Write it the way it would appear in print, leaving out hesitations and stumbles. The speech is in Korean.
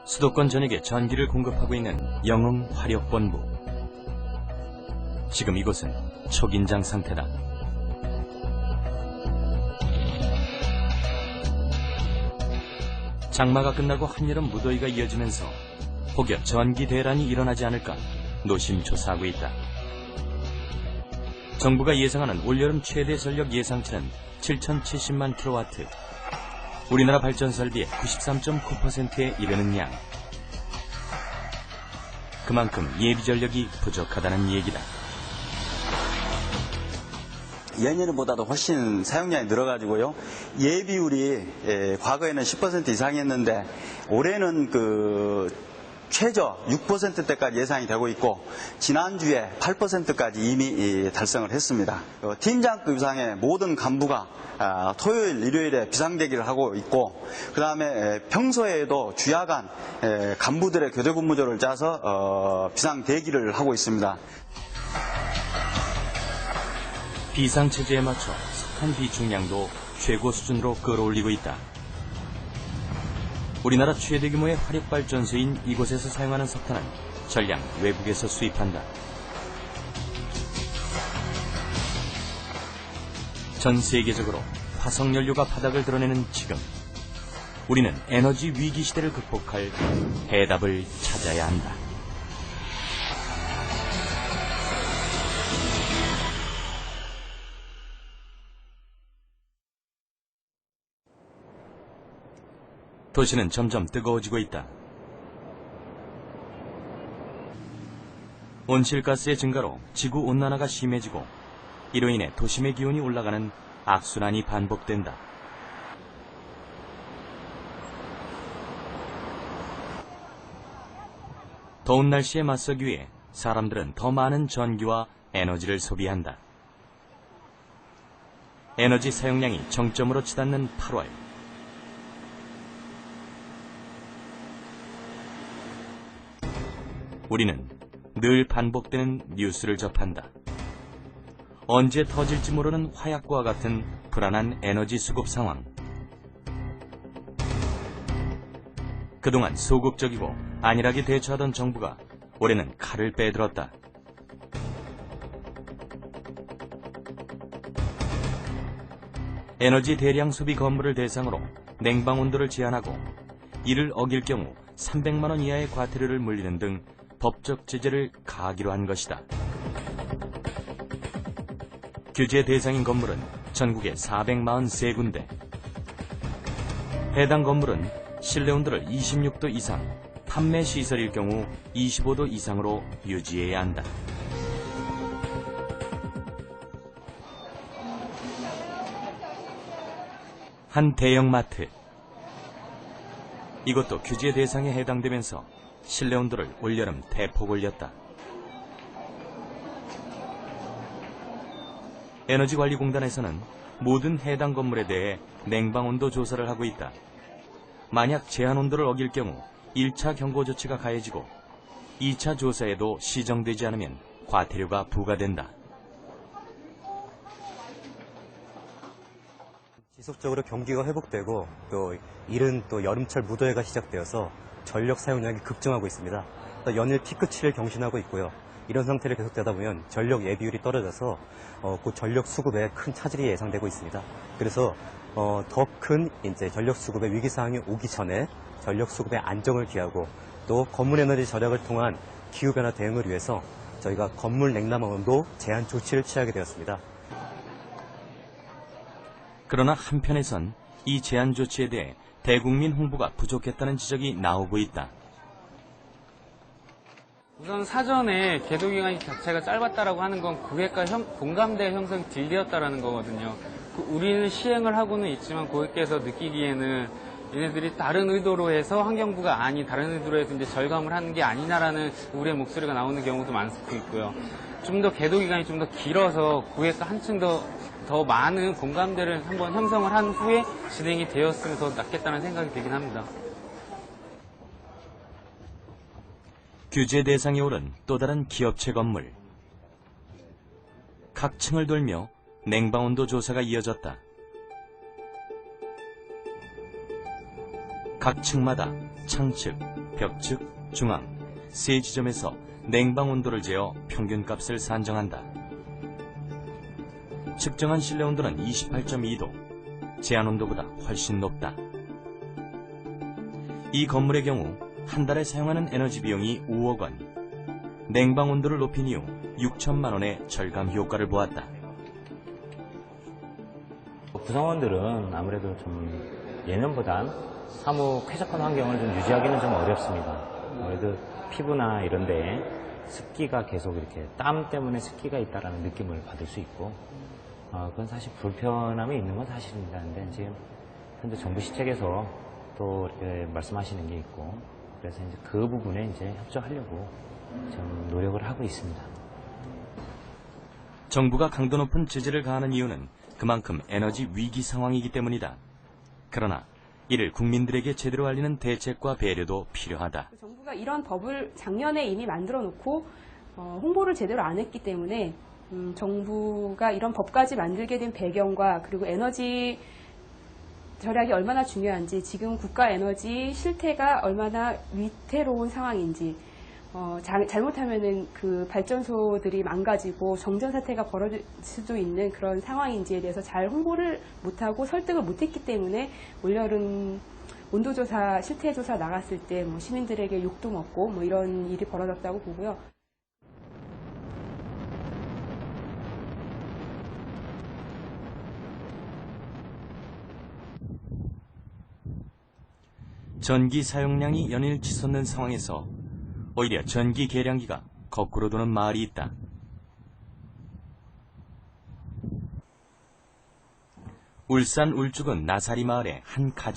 수도권 전역에 전기를 공급하고 있는 영흥화력본부. 지금 이곳은 초긴장 상태다. 장마가 끝나고 한여름 무더위가 이어지면서 혹여 전기 대란이 일어나지 않을까 노심초사하고 있다. 정부가 예상하는 올여름 최대 전력 예상치는 7,070만 킬로와트. 우리나라 발전 설비의 93.9%에 이르는 양. 그만큼 예비 전력이 부족하다는 얘기다. 예년보다도 훨씬 사용량이 늘어가지고요. 예비율이 과거에는 10% 이상이었는데 올해는 최저 6%대까지 예상이 되고 있고 지난주에 8%까지 이미 달성을 했습니다. 팀장급 이상의 모든 간부가 토요일, 일요일에 비상대기를 하고 있고 그 다음에 평소에도 주야간 간부들의 교대근무조를 짜서 비상대기를 하고 있습니다. 비상체제에 맞춰 석탄 비축량도 최고 수준으로 끌어올리고 있다. 우리나라 최대 규모의 화력발전소인 이곳에서 사용하는 석탄은 전량 외국에서 수입한다. 전 세계적으로 화석연료가 바닥을 드러내는 지금, 우리는 에너지 위기 시대를 극복할 해답을 찾아야 한다. 도시는 점점 뜨거워지고 있다. 온실가스의 증가로 지구온난화가 심해지고 이로 인해 도심의 기온이 올라가는 악순환이 반복된다. 더운 날씨에 맞서기 위해 사람들은 더 많은 전기와 에너지를 소비한다. 에너지 사용량이 정점으로 치닫는 8월. 우리는 늘 반복되는 뉴스를 접한다. 언제 터질지 모르는 화약과 같은 불안한 에너지 수급 상황. 그동안 소극적이고 안일하게 대처하던 정부가 올해는 칼을 빼들었다. 에너지 대량 소비 건물을 대상으로 냉방 온도를 제한하고 이를 어길 경우 300만 원 이하의 과태료를 물리는 등 법적 제재를 가하기로 한 것이다. 규제 대상인 건물은 전국에 443군데. 해당 건물은 실내 온도를 26도 이상, 판매 시설일 경우 25도 이상으로 유지해야 한다. 한 대형마트. 이것도 규제 대상에 해당되면서 실내 온도를 올여름 대폭 올렸다. 에너지관리공단에서는 모든 해당 건물에 대해 냉방온도 조사를 하고 있다. 만약 제한 온도를 어길 경우 1차 경고 조치가 가해지고 2차 조사에도 시정되지 않으면 과태료가 부과된다. 지속적으로 경기가 회복되고 또 이른 또 여름철 무더위가 시작되어서 전력 사용량이 급증하고 있습니다. 또 연일 피크치를 경신하고 있고요. 이런 상태를 계속되다 보면 전력 예비율이 떨어져서 그 전력 수급에 큰 차질이 예상되고 있습니다. 그래서 더 큰 이제 전력 수급의 위기 상황이 오기 전에 전력 수급의 안정을 기하고 또 건물 에너지 절약을 통한 기후 변화 대응을 위해서 저희가 건물 냉난방 온도 제한 조치를 취하게 되었습니다. 그러나 한편에선 이 제한 조치에 대해 대국민 홍보가 부족했다는 지적이 나오고 있다. 우선 사전에 계도기간이 자체가 짧았다라고 하는 건 고객과 공감대 형성이 덜 되었다라는 거거든요. 우리는 시행을 하고는 있지만 고객께서 느끼기에는 얘네들이 다른 의도로 해서 환경부가 아닌 다른 의도로 해서 이제 절감을 하는 게 아니냐라는 우리의 목소리가 나오는 경우도 많고 있고요. 좀 더 계도기간이 좀 더 길어서 고객과 한층 더 많은 공감대를 한번 형성을 한 후에 진행이 되었으면 더 낫겠다는 생각이 들긴 합니다. 규제 대상에 오른 또 다른 기업체 건물. 각 층을 돌며 냉방온도 조사가 이어졌다. 각 층마다 창측, 벽측, 중앙 세 지점에서 냉방 온도를 재어 평균값을 산정한다. 측정한 실내 온도는 28.2도, 제한 온도보다 훨씬 높다. 이 건물의 경우 한 달에 사용하는 에너지 비용이 5억 원, 냉방 온도를 높인 이후 6천만 원의 절감 효과를 보았다. 구성원들은 아무래도 좀 예년보단 사무 쾌적한 환경을 좀 유지하기는 좀 어렵습니다. 아무래도 피부나 이런데 습기가 계속 이렇게 땀 때문에 습기가 있다라는 느낌을 받을 수 있고, 그건 사실 불편함이 있는 건 사실입니다. 근데 지금 현재 정부 시책에서 또 이렇게 말씀하시는 게 있고, 그래서 이제 그 부분에 이제 협조하려고 좀 노력을 하고 있습니다. 정부가 강도 높은 제재를 가하는 이유는 그만큼 에너지 위기 상황이기 때문이다. 그러나 이를 국민들에게 제대로 알리는 대책과 배려도 필요하다. 정부가 이런 법을 작년에 이미 만들어 놓고 홍보를 제대로 안 했기 때문에 정부가 이런 법까지 만들게 된 배경과 그리고 에너지 절약이 얼마나 중요한지, 지금 국가 에너지 실태가 얼마나 위태로운 상황인지, 잘못하면은 그 발전소들이 망가지고 정전 사태가 벌어질 수도 있는 그런 상황인지에 대해서 잘 홍보를 못하고 설득을 못했기 때문에 올여름 온도조사, 실태조사 나갔을 때 시민들에게 욕도 먹고 이런 일이 벌어졌다고 보고요. 전기 사용량이 연일 치솟는 상황에서 오히려 전기 계량기가 거꾸로 도는 마을이 있다. 울산 울주군 나사리 마을의 한 가정.